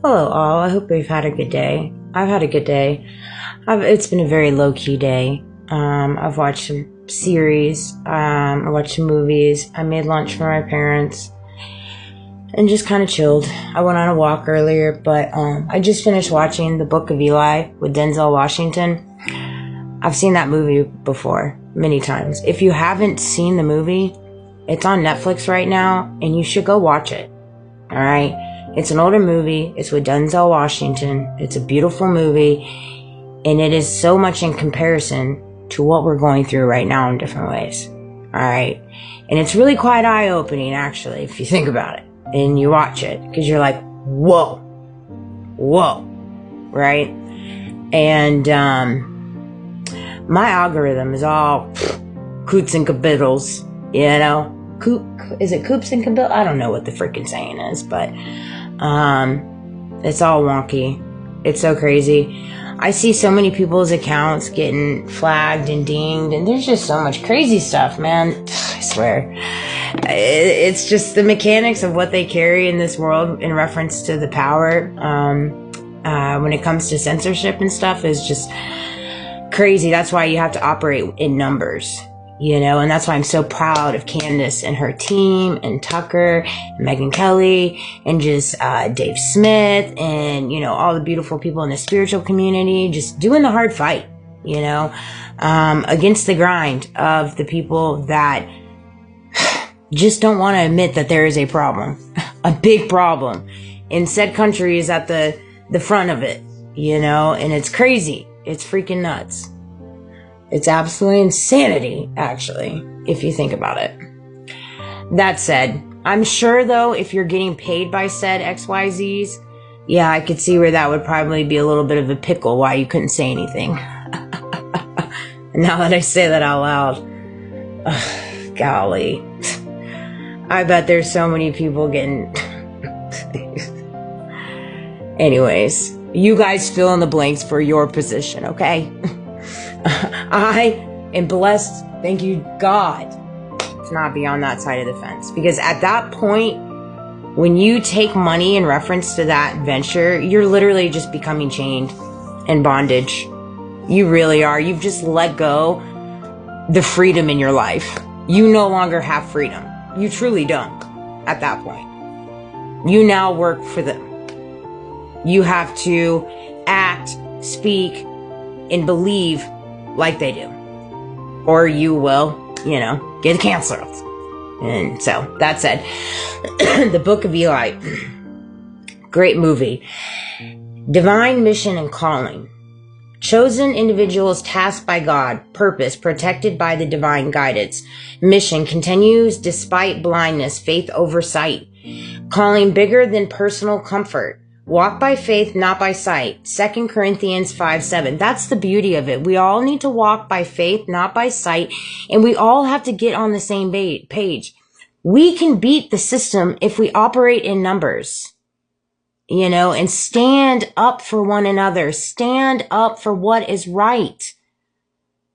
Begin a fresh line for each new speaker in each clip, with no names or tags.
Hello, all. I hope you've had a good day. I've had a good day. It's been a very low-key day. I've watched some series. I watched some movies. I made lunch for my parents. And just kind of chilled. I went on a walk earlier, but I just finished watching The Book of Eli with Denzel Washington. I've seen that movie before, many times. If you haven't seen the movie, it's on Netflix right now, and you should go watch it. Alright? It's an older movie. It's with Denzel Washington. It's a beautiful movie, and it is so much in comparison to what we're going through right now in different ways. Alright? And it's really quite eye-opening, actually, if you think about it. And you watch it, because you're like, whoa. Right? And, my algorithm is all coots and caboodles, you know? Is it coops and caboodles? I don't know what the freaking saying is, but it's all wonky. It's so crazy. I see so many people's accounts getting flagged and dinged, and there's just so much crazy stuff, man. I swear. It's just the mechanics of what they carry in this world in reference to the power when it comes to censorship and stuff is just crazy. That's why you have to operate in numbers, you know, and that's why I'm so proud of Candace and her team and Tucker and Megyn Kelly and just Dave Smith and, you know, all the beautiful people in the spiritual community just doing the hard fight, you know, against the grind of the people that just don't want to admit that there is a problem, a big problem, and said country is at the front of it, you know, and it's crazy. It's freaking nuts. It's absolutely insanity, actually, if you think about it. That said, I'm sure, though, if you're getting paid by said XYZs, yeah, I could see where that would probably be a little bit of a pickle why you couldn't say anything. Now that I say that out loud, golly. I bet there's so many people getting... Anyways, you guys fill in the blanks for your position, okay? I am blessed, thank you God, to not be on that side of the fence. Because at that point, when you take money in reference to that venture, you're literally just becoming chained in bondage. You really are. You've just let go the freedom in your life. You no longer have freedom. You truly don't at that point. You now work for them. You have to act, speak, and believe like they do. Or you will, you know, get canceled. And so, that said, The Book of Eli. Great movie. Divine mission and calling. Chosen individuals tasked by God, purpose protected by the divine guidance. Mission continues despite blindness, faith over sight. Calling bigger than personal comfort. Walk by faith, not by sight. 2 Corinthians 5:7. That's the beauty of it. We all need to walk by faith, not by sight, and we all have to get on the same page. We can beat the system if we operate in numbers, you know, and stand up for one another. Stand up for what is right.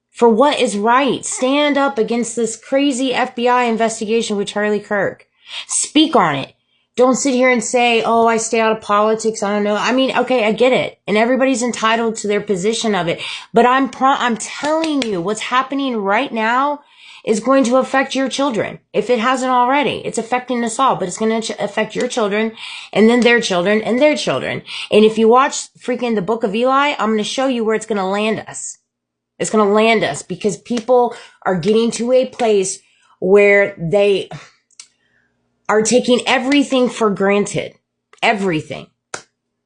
For what is right. Stand up against this crazy FBI investigation with Charlie Kirk. Speak on it. Don't sit here and say, oh, I stay out of politics. I don't know. I mean, okay, I get it. And everybody's entitled to their position of it. But I'm telling you, what's happening right now is going to affect your children. If it hasn't already, it's affecting us all. But it's going to affect your children and then their children and their children. And if you watch freaking The Book of Eli, I'm going to show you where it's going to land us. It's going to land us because people are getting to a place where they are taking everything for granted. Everything.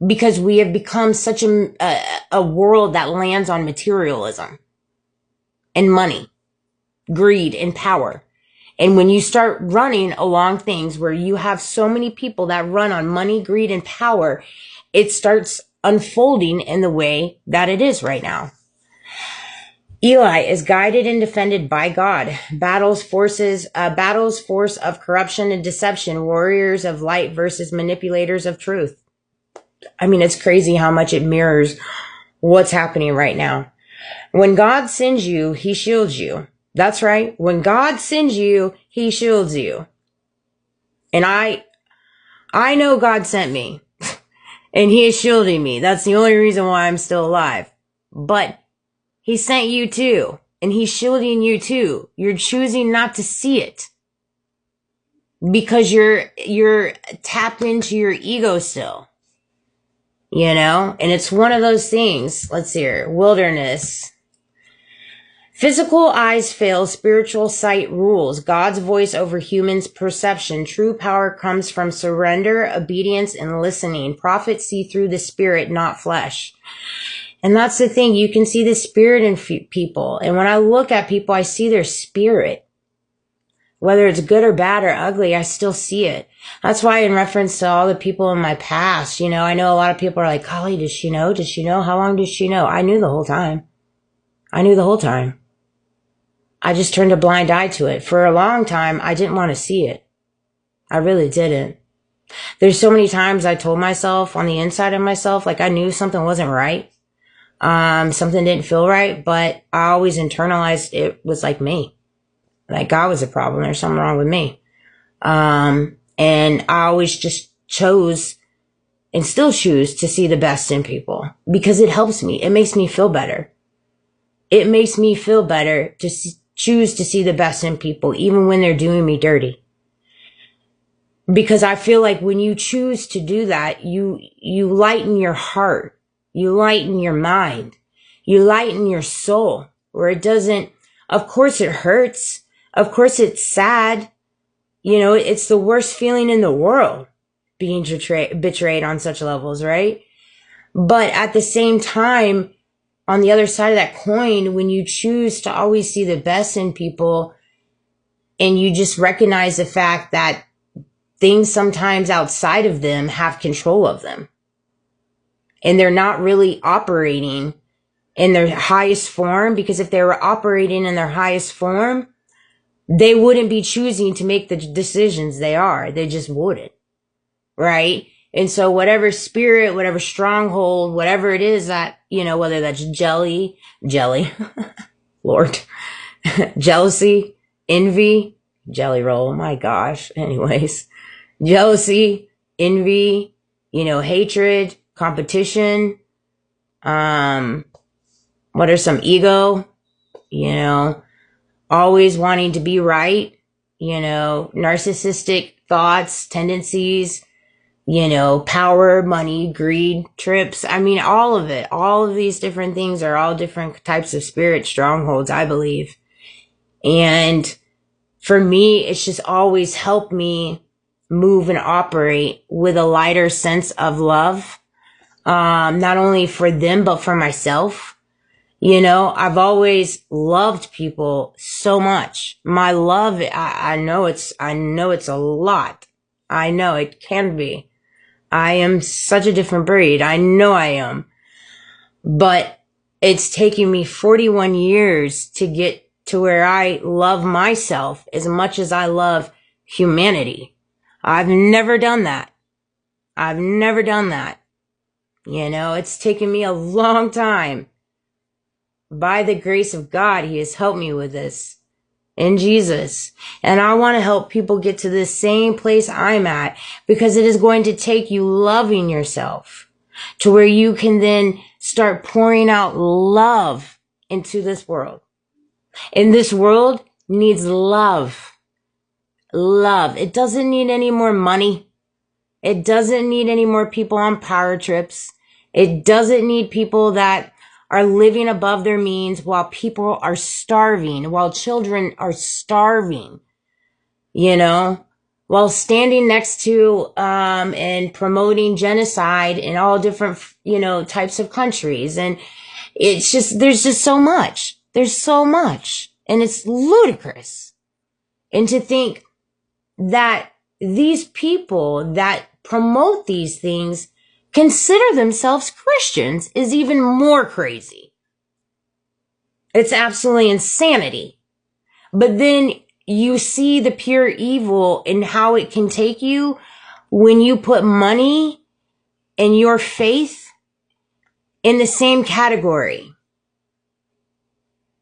Because we have become such a world that lands on materialism and money, greed and power. And when you start running along things where you have so many people that run on money, greed and power, it starts unfolding in the way that it is right now. Eli is guided and defended by God. Battles force of corruption and deception, warriors of light versus manipulators of truth. I mean, it's crazy how much it mirrors what's happening right now. When God sends you, he shields you. That's right. When God sends you, he shields you. And I know God sent me. And he is shielding me. That's the only reason why I'm still alive. But he sent you too. And he's shielding you too. You're choosing not to see it. Because you're tapped into your ego still. You know? And it's one of those things. Let's see here. Wilderness. Physical eyes fail, spiritual sight rules. God's voice over humans' perception. True power comes from surrender, obedience, and listening. Prophets see through the spirit, not flesh. And that's the thing. You can see the spirit in people. And when I look at people, I see their spirit. Whether it's good or bad or ugly, I still see it. That's why in reference to all the people in my past, you know, I know a lot of people are like, Golly, does she know? Does she know? How long does she know? I knew the whole time. I knew the whole time. I just turned a blind eye to it. For a long time, I didn't want to see it. I really didn't. There's so many times I told myself on the inside of myself, like I knew something wasn't right. Something didn't feel right, but I always internalized it was like me. Like God was a problem. There's something wrong with me. And I always just chose and still choose to see the best in people because it helps me. It makes me feel better. It makes me feel better to choose to see the best in people, even when they're doing me dirty. Because I feel like when you choose to do that, you lighten your heart, you lighten your mind, you lighten your soul, where it doesn't, of course it hurts, of course it's sad, you know, it's the worst feeling in the world, being betrayed on such levels, right? But at the same time, on the other side of that coin, when you choose to always see the best in people and you just recognize the fact that things sometimes outside of them have control of them and they're not really operating in their highest form, because if they were operating in their highest form, they wouldn't be choosing to make the decisions they are. They just wouldn't, right? And so whatever spirit, whatever stronghold, whatever it is that, you know, whether that's jelly, Lord, jealousy, envy, jelly roll, my gosh. Anyways, jealousy, envy, you know, hatred, competition, what are some ego, you know, always wanting to be right, you know, narcissistic thoughts, tendencies, you know, power, money, greed, trips. I mean, all of it, all of these different things are all different types of spirit strongholds, I believe. And for me, it's just always helped me move and operate with a lighter sense of love. Not only for them, but for myself. You know, I've always loved people so much. My love, I know it's a lot. I know it can be. I am such a different breed. I know I am. But it's taken me 41 years to get to where I love myself as much as I love humanity. I've never done that. I've never done that. You know, it's taken me a long time. By the grace of God, He has helped me with this. In Jesus. And I want to help people get to the same place I'm at, because it is going to take you loving yourself to where you can then start pouring out love into this world. And this world needs love. Love. It doesn't need any more money. It doesn't need any more people on power trips. It doesn't need people that are living above their means while people are starving, while children are starving, you know, while standing next to and promoting genocide in all different, you know, types of countries. And it's just, there's just so much. There's so much. And it's ludicrous. And to think that these people that promote these things consider themselves Christians is even more crazy. It's absolutely insanity. But then you see the pure evil and how it can take you when you put money and your faith in the same category.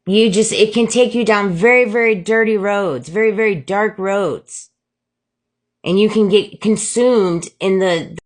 It can take you down very, very dirty roads, very, very dark roads. And you can get consumed in the